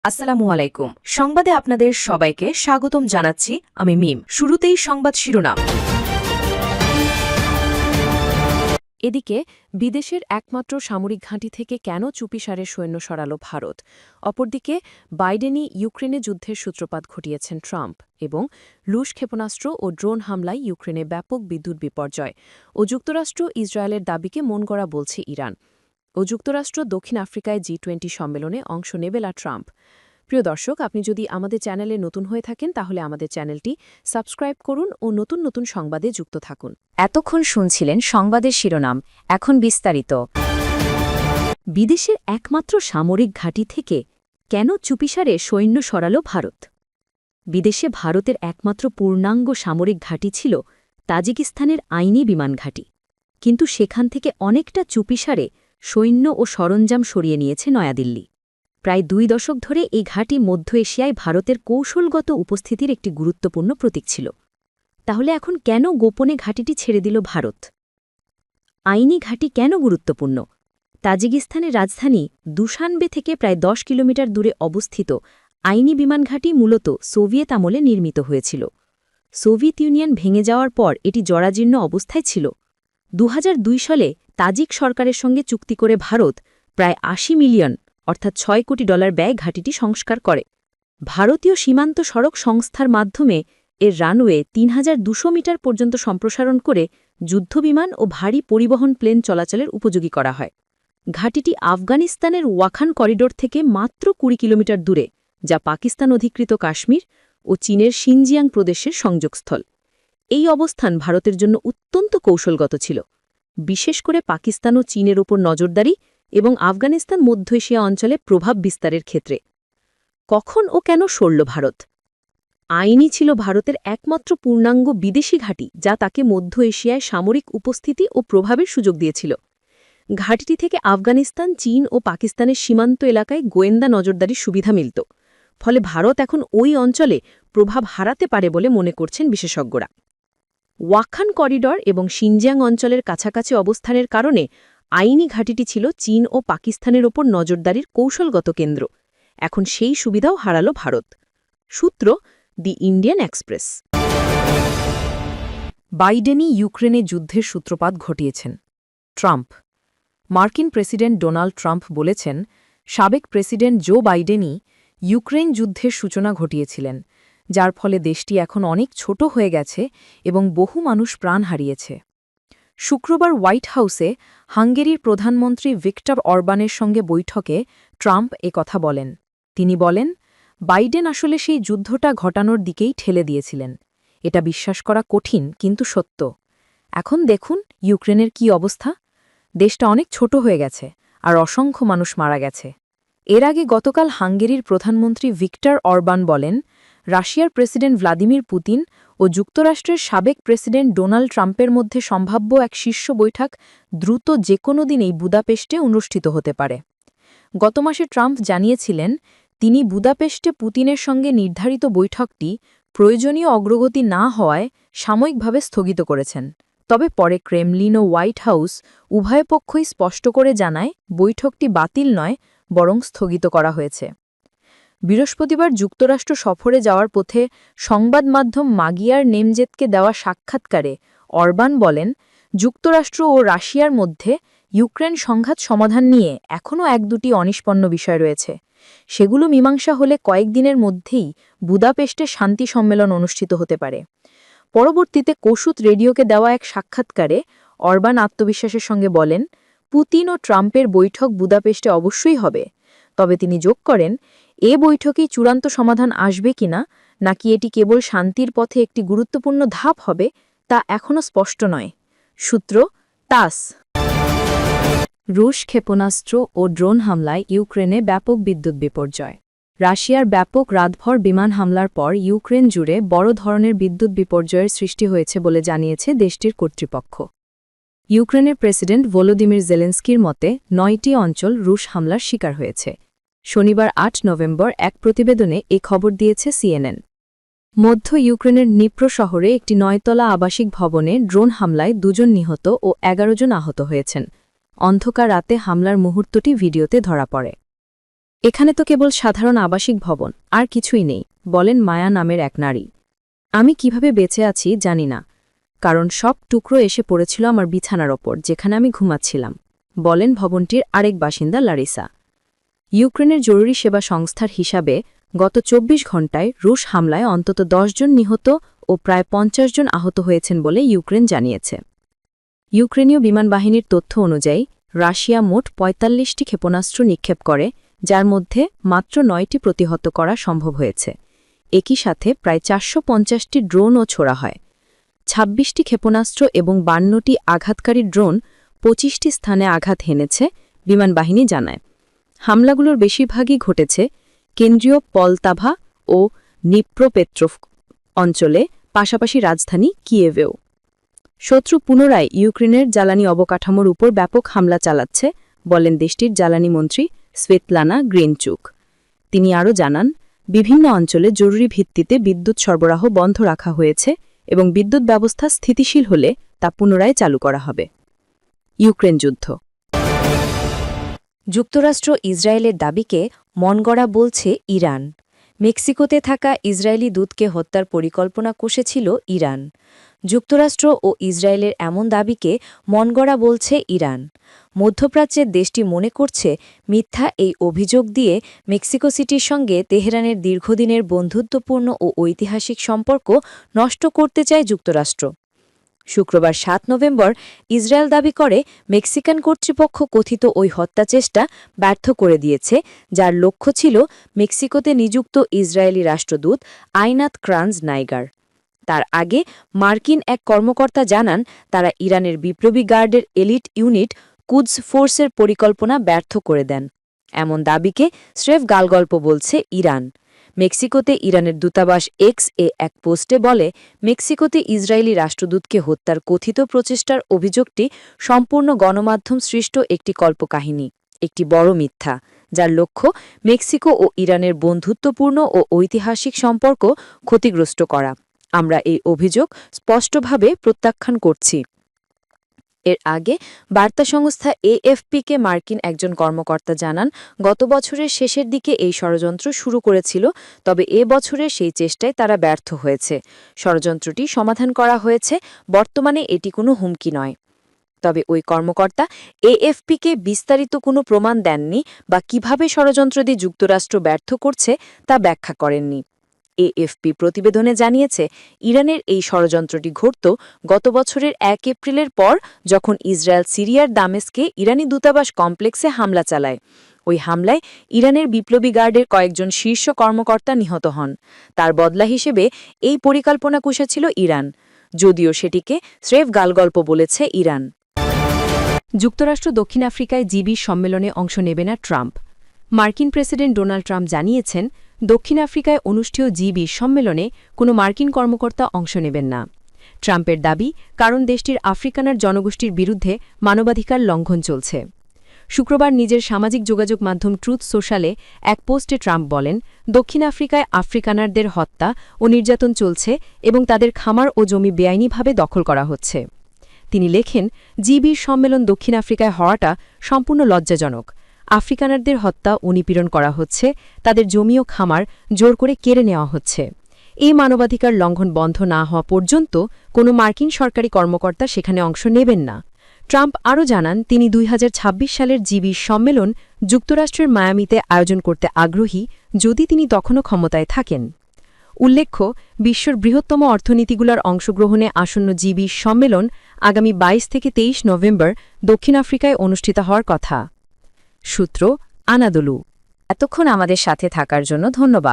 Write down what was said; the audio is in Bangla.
আসসালামু আলাইকুম। সংবাদে আপনাদের সবাইকে স্বাগতম জানাচ্ছি। আমি মিম। শুরুতেই সংবাদ শিরোনাম। এদিকে বিদেশের একমাত্র সামরিক ঘাঁটি থেকে কেন চুপিসারে সৈন্য সরাল ভারত? অপরদিকে বাইডেনই ইউক্রেনে যুদ্ধের সূত্রপাত ঘটিয়েছেন ট্রাম্প এবং রুশ ক্ষেপণাস্ত্র ও ড্রোন হামলায় ইউক্রেনে ব্যাপক বিদ্যুৎ বিপর্যয় ও যুক্তরাষ্ট্র ইসরায়েলের দাবিকে মনগড়া বলছে ইরান ও যুক্তরাষ্ট্র দক্ষিণ আফ্রিকায় G20 সম্মেলনে অংশ নেবে ট্রাম্প। প্রিয় দর্শক, আপনি যদি আমাদের চ্যানেলে নতুন হয়ে থাকেন তাহলে আমাদের চ্যানেলটি সাবস্ক্রাইব করুন ও নতুন নতুন সংবাদে যুক্ত থাকুন। এতক্ষণ শুনছিলেন সংবাদের শিরোনাম, এখন বিস্তারিত। বিদেশের একমাত্র সামরিক ঘাঁটি থেকে কেন চুপিসারে সৈন্য সরাল ভারত? বিদেশে ভারতের একমাত্র পূর্ণাঙ্গ সামরিক ঘাঁটি ছিল তাজিকিস্তানের আইনি বিমান ঘাঁটি, কিন্তু সেখান থেকে অনেকটা চুপিসারে সৈন্য ও সরঞ্জাম সরিয়ে নিয়েছে নয়াদিল্লি। প্রায় 2 দশক ধরে এই ঘাঁটি মধ্য এশিয়ায় ভারতের কৌশলগত উপস্থিতির একটি গুরুত্বপূর্ণ প্রতীক ছিল। তাহলে এখন কেন গোপনে ঘাঁটিটি ছেড়ে দিল ভারত? আইনি ঘাঁটি কেন গুরুত্বপূর্ণ? তাজিকিস্তানের রাজধানী দুশানবে থেকে প্রায় 10 কিলোমিটার দূরে অবস্থিত আইনি বিমান ঘাঁটি মূলত সোভিয়েত আমলে নির্মিত হয়েছিল। সোভিয়েত ইউনিয়ন ভেঙে যাওয়ার পর এটি জরাজীর্ণ অবস্থায় ছিল। 2002 সালে তাজিক সরকারের সঙ্গে চুক্তি করে ভারত প্রায় 80 মিলিয়ন অর্থাৎ $6 কোটি ব্যয় ঘাঁটিটি সংস্কার করে। ভারতীয় সীমান্ত সড়ক সংস্থার মাধ্যমে এর রানওয়ে 3200 মিটার পর্যন্ত সম্প্রসারণ করে যুদ্ধবিমান ও ভারী পরিবহন প্লেন চলাচলের উপযোগী করা হয়। ঘাঁটিটি আফগানিস্তানের ওয়াখান করিডোর থেকে মাত্র 20 কিলোমিটার দূরে, যা পাকিস্তান অধিকৃত কাশ্মীর ও চীনের শিনজিয়াং প্রদেশের সংযোগস্থল। এই অবস্থান ভারতের জন্য অত্যন্ত কৌশলগত ছিল, বিশেষ করে পাকিস্তান ও চীনের ওপর নজরদারি এবং আফগানিস্তান মধ্য এশিয়া অঞ্চলে প্রভাব বিস্তারের ক্ষেত্রে। কখন ও কেন সরল ভারত? আইনি ছিল ভারতের একমাত্র পূর্ণাঙ্গ বিদেশি ঘাঁটি, যা তাকে মধ্য এশিয়ায় সামরিক উপস্থিতি ও প্রভাবের সুযোগ দিয়েছিল। ঘাঁটিটি থেকে আফগানিস্তান, চীন ও পাকিস্তানের সীমান্ত এলাকায় গোয়েন্দা নজরদারির সুবিধা মিলত। ফলে ভারত এখন ওই অঞ্চলে প্রভাব হারাতে পারে বলে মনে করছেন বিশেষজ্ঞরা। ওয়াখান করিডর এবং শিনজিয়াং অঞ্চলের কাছাকাছি অবস্থানের কারণে আইনি ঘাঁটিটি ছিল চীন ও পাকিস্তানের ওপর নজরদারির কৌশলগত কেন্দ্র। এখন সেই সুবিধাও হারাল ভারত। সূত্র দি ইন্ডিয়ান এক্সপ্রেস। বাইডেনই ইউক্রেনে যুদ্ধের সূত্রপাত ঘটিয়েছেন ট্রাম্প। মার্কিন প্রেসিডেন্ট ডোনাল্ড ট্রাম্প বলেছেন, সাবেক প্রেসিডেন্ট জো বাইডেনই ইউক্রেন যুদ্ধের সূচনা ঘটিয়েছিলেন, যার ফলে দেশটি এখন অনেক ছোট হয়ে গেছে এবং বহু মানুষ প্রাণ হারিয়েছে। শুক্রবার হোয়াইট হাউসে হাঙ্গেরির প্রধানমন্ত্রী ভিক্টর অরবানের সঙ্গে বৈঠকে ট্রাম্প কথা বলেন। তিনি বলেন, বাইডেন আসলে সেই যুদ্ধটা ঘটানোর দিকেই ঠেলে দিয়েছিলেন। এটা বিশ্বাস করা কঠিন, কিন্তু সত্য। এখন দেখুন ইউক্রেনের কি অবস্থা। দেশটা অনেক ছোট হয়ে গেছে আর অসংখ্য মানুষ মারা গেছে। এর আগে গতকাল হাঙ্গেরির প্রধানমন্ত্রী ভিক্টর অরবান বলেন, রাশিয়ার প্রেসিডেন্ট ভ্লাদিমির পুতিন ও যুক্তরাষ্ট্রের সাবেক প্রেসিডেন্ট ডোনাল্ড ট্রাম্পের মধ্যে সম্ভাব্য এক শীর্ষ বৈঠক দ্রুত যে কোনো দিনেই বুদাপেস্টে অনুষ্ঠিত হতে পারে। গত মাসে ট্রাম্প জানিয়েছিলেন, তিনি বুদাপেস্টে পুতিনের সঙ্গে নির্ধারিত বৈঠকটি প্রয়োজনীয় অগ্রগতি না হওয়ায় সাময়িকভাবে স্থগিত করেছেন। তবে পরে ক্রেমলিন ও হোয়াইট হাউস উভয় পক্ষই স্পষ্ট করে জানায়, বৈঠকটি বাতিল নয়, বরং স্থগিত করা হয়েছে। বৃহস্পতিবার যুক্তরাষ্ট্র সফরে যাওয়ার পথে সংবাদ মাধ্যম মাগিয়ার নেমজেতকে দেওয়া সাক্ষাৎকারে অরবান বলেন, যুক্তরাষ্ট্র ও রাশিয়ার মধ্যে ইউক্রেন সংঘাত সমাধান নিয়ে এখনও 1-2টি অনিষ্পন্ন বিষয় রয়েছে। সেগুলো মীমাংসা হলে কয়েকদিনের মধ্যেই বুদাপেস্টে শান্তি সম্মেলন অনুষ্ঠিত হতে পারে। পরবর্তীতে কোসুত রেডিওকে দেওয়া এক সাক্ষাৎকারে অরবান আত্মবিশ্বাসের সঙ্গে বলেন, পুতিন ও ট্রাম্পের বৈঠক বুদাপেস্টে অবশ্যই হবে। তবে তিনি যোগ করেন, এ বৈঠকেই চূড়ান্ত সমাধান আসবে কিনা, নাকি এটি কেবল শান্তির পথে একটি গুরুত্বপূর্ণ ধাপ হবে, তা এখনও স্পষ্ট নয়। সূত্র তাস। রুশ ক্ষেপণাস্ত্র ও ড্রোন হামলায় ইউক্রেনে ব্যাপক বিদ্যুৎ বিপর্যয়। রাশিয়ার ব্যাপক রাতভর বিমান হামলার পর ইউক্রেন জুড়ে বড় ধরনের বিদ্যুৎ বিপর্যয়ের সৃষ্টি হয়েছে বলে জানিয়েছে দেশটির কর্তৃপক্ষ। ইউক্রেনের প্রেসিডেন্ট ভলোদিমির জেলেন্সকির মতে 9টি অঞ্চল রুশ হামলার শিকার হয়েছে। শনিবার 8 নভেম্বর এক প্রতিবেদনে এ খবর দিয়েছে CNN। মধ্য ইউক্রেনের নিপ্রো শহরে একটি 9তলা আবাসিক ভবনে ড্রোন হামলায় 2 জন নিহত ও 11 জন আহত হয়েছেন। অন্ধকার রাতে হামলার মুহূর্তটি ভিডিওতে ধরা পড়ে। এখানে তো কেবল সাধারণ আবাসিক ভবন, আর কিছুই নেই, বলেন মায়া নামের এক নারী। আমি কিভাবে বেঁচে আছি জানি না, কারণ সব টুকরো এসে পড়েছিল আমার বিছানার ওপর যেখানে আমি ঘুমাচ্ছিলাম, বলেন ভবনটির আরেক বাসিন্দা লারিসা। ইউক্রেনের জরুরি সেবা সংস্থার হিসাবে গত ২৪ ঘণ্টায় রুশ হামলায় অন্তত ১০ জন নিহত ও প্রায় ৫০ জন আহত হয়েছেন বলে ইউক্রেন জানিয়েছে। ইউক্রেনীয় বিমানবাহিনীর তথ্য অনুযায়ী রাশিয়া মোট ৪৫টি ক্ষেপণাস্ত্র নিক্ষেপ করে, যার মধ্যে মাত্র ৯টি প্রতিহত করা সম্ভব হয়েছে। একই সাথে প্রায় ৪৫০টি ড্রোনও ছোড়া হয়। ২৬টি ক্ষেপণাস্ত্র এবং ৫২টি আঘাতকারী ড্রোন ২৫টি স্থানে আঘাত হেনেছে, বিমানবাহিনী জানায়। হামলাগুলোর বেশিরভাগই ঘটেছে কেন্দ্রীয় পলতাভা ও নিপ্রোপেট্রোভ অঞ্চলে, পাশাপাশি রাজধানী কিয়েভেও। শত্রু পুনরায় ইউক্রেনের জ্বালানি অবকাঠামোর উপর ব্যাপক হামলা চালাচ্ছে, বলেন দেশটির জ্বালানি মন্ত্রী স্ভেতলানা গ্রিনচুক। তিনি আরও জানান, বিভিন্ন অঞ্চলে জরুরি ভিত্তিতে বিদ্যুৎ সরবরাহ বন্ধ রাখা হয়েছে এবং বিদ্যুৎ ব্যবস্থা স্থিতিশীল হলে তা পুনরায় চালু করা হবে। ইউক্রেন যুদ্ধ। যুক্তরাষ্ট্র ইসরায়েলের দাবিকে মনগড়া বলছে ইরান। মেক্সিকোতে থাকা ইসরায়েলি দূতকে হত্যার পরিকল্পনা কষেছিল ইরান। যুক্তরাষ্ট্র ও ইসরায়েলের এমন দাবিকে মনগড়া বলছে ইরান। মধ্যপ্রাচ্যের দেশটি মনে করছে মিথ্যা এই অভিযোগ দিয়ে মেক্সিকো সিটির সঙ্গে তেহরানের দীর্ঘদিনের বন্ধুত্বপূর্ণ ও ঐতিহাসিক সম্পর্ক নষ্ট করতে চায় যুক্তরাষ্ট্র। শুক্রবার ৭ নভেম্বর ইসরায়েল দাবি করে মেক্সিকান কর্তৃপক্ষ কথিত ওই হত্যাচেষ্টা ব্যর্থ করে দিয়েছে, যার লক্ষ্য ছিল মেক্সিকোতে নিযুক্ত ইসরায়েলি রাষ্ট্রদূত আইনাত ক্রানজ নাইগার। তার আগে মার্কিন এক কর্মকর্তা জানান, তারা ইরানের বিপ্লবী গার্ডের এলিট ইউনিট কুদস ফোর্সের পরিকল্পনা ব্যর্থ করে দেন। এমন দাবিকে স্রেফ গালগল্প বলছে ইরান। মেক্সিকোতে ইরানের দূতাবাস এক্স-এ এক পোস্টে বলে, মেক্সিকোতে ইসরায়েলি রাষ্ট্রদূতকে হত্যার কথিত প্রচেষ্টার অভিযোগটি সম্পূর্ণ গণমাধ্যম সৃষ্ট একটি কল্পকাহিনী, একটি বড় মিথ্যা, যার লক্ষ্য মেক্সিকো ও ইরানের বন্ধুত্বপূর্ণ ও ঐতিহাসিক সম্পর্ক ক্ষতিগ্রস্ত করা। আমরা এই অভিযোগ স্পষ্টভাবে প্রত্যাখ্যান করছি। এর আগে বার্তা সংস্থা এএফপিকে মার্কিন একজন কর্মকর্তা জানান, গত বছরের শেষের দিকে এই ষড়যন্ত্র শুরু করেছিল, তবে এ বছরের সেই চেষ্টায় তারা ব্যর্থ হয়েছে। ষড়যন্ত্রটি সমাধান করা হয়েছে, বর্তমানে এটি কোনো হুমকি নয়। তবে ওই কর্মকর্তা এএফপিকে বিস্তারিত কোনো প্রমাণ দেননি বা কিভাবে ষড়যন্ত্র দিয়ে যুক্তরাষ্ট্র ব্যর্থ করছে তা ব্যাখ্যা করেননি। এএফপি প্রতিবেদনে জানিয়েছে, ইরানের এই ষড়যন্ত্রটি ঘটত গত বছরের ১ এপ্রিলের পর, যখন ইসরায়েল সিরিয়ার দামেস্কে ইরানি দূতাবাস কমপ্লেক্সে হামলা চালায়। ওই হামলায় ইরানের বিপ্লবী গার্ডের কয়েকজন শীর্ষ কর্মকর্তা নিহত হন। তার বদলা হিসেবে এই পরিকল্পনা কষেছিল ইরান, যদিও সেটিকে স্রেফ গালগল্প বলেছে ইরান। যুক্তরাষ্ট্র দক্ষিণ আফ্রিকায় জিবি সম্মেলনে অংশ নেবে না ট্রাম্প। মার্কিন প্রেসিডেন্ট ডোনাল্ড ট্রাম্প জানিয়েছেন, দক্ষিণ আফ্রিকায় অনুষ্ঠেয় জিবি সম্মেলনে কোনো মার্কিন কর্মকর্তা অংশ নেবেন না। ট্রাম্পের দাবি, কারণ দেশটির আফ্রিকানার জনগোষ্ঠীর বিরুদ্ধে মানবাধিকার লঙ্ঘন চলছে। শুক্রবার নিজের সামাজিক যোগাযোগ মাধ্যম ট্রুথ সোশ্যালে এক পোস্টে ট্রাম্প বলেন, দক্ষিণ আফ্রিকায় আফ্রিকানারদের হত্যা ও নির্যাতন চলছে এবং তাদের খামার ও জমি বেআইনিভাবে দখল করা হচ্ছে। তিনি লেখেন, জিবির সম্মেলন দক্ষিণ আফ্রিকায় হওয়াটা সম্পূর্ণ লজ্জাজনক। আফ্রিকানারদের হত্যা ও নিপীড়ন করা হচ্ছে, তাদের জমি ও খামার জোর করে কেড়ে নেওয়া হচ্ছে। এই মানবাধিকার লঙ্ঘন বন্ধ না হওয়া পর্যন্ত কোনো মার্কিন সরকারি কর্মকর্তা সেখানে অংশ নেবেন না। ট্রাম্প আরও জানান, তিনি ২০২৬ সালের জিবি সম্মেলন যুক্তরাষ্ট্রের মায়ামিতে আয়োজন করতে আগ্রহী, যদি তিনি তখনও ক্ষমতায় থাকেন। উল্লেখ্য, বিশ্বের বৃহত্তম অর্থনীতিগুলোর অংশগ্রহণে আসন্ন জিবি সম্মেলন আগামী ২২ থেকে ২৩ নভেম্বর দক্ষিণ আফ্রিকায় অনুষ্ঠিত হওয়ার কথা। সূত্র আনাদোলু। এতক্ষণ আমাদের সাথে থাকার জন্য ধন্যবাদ।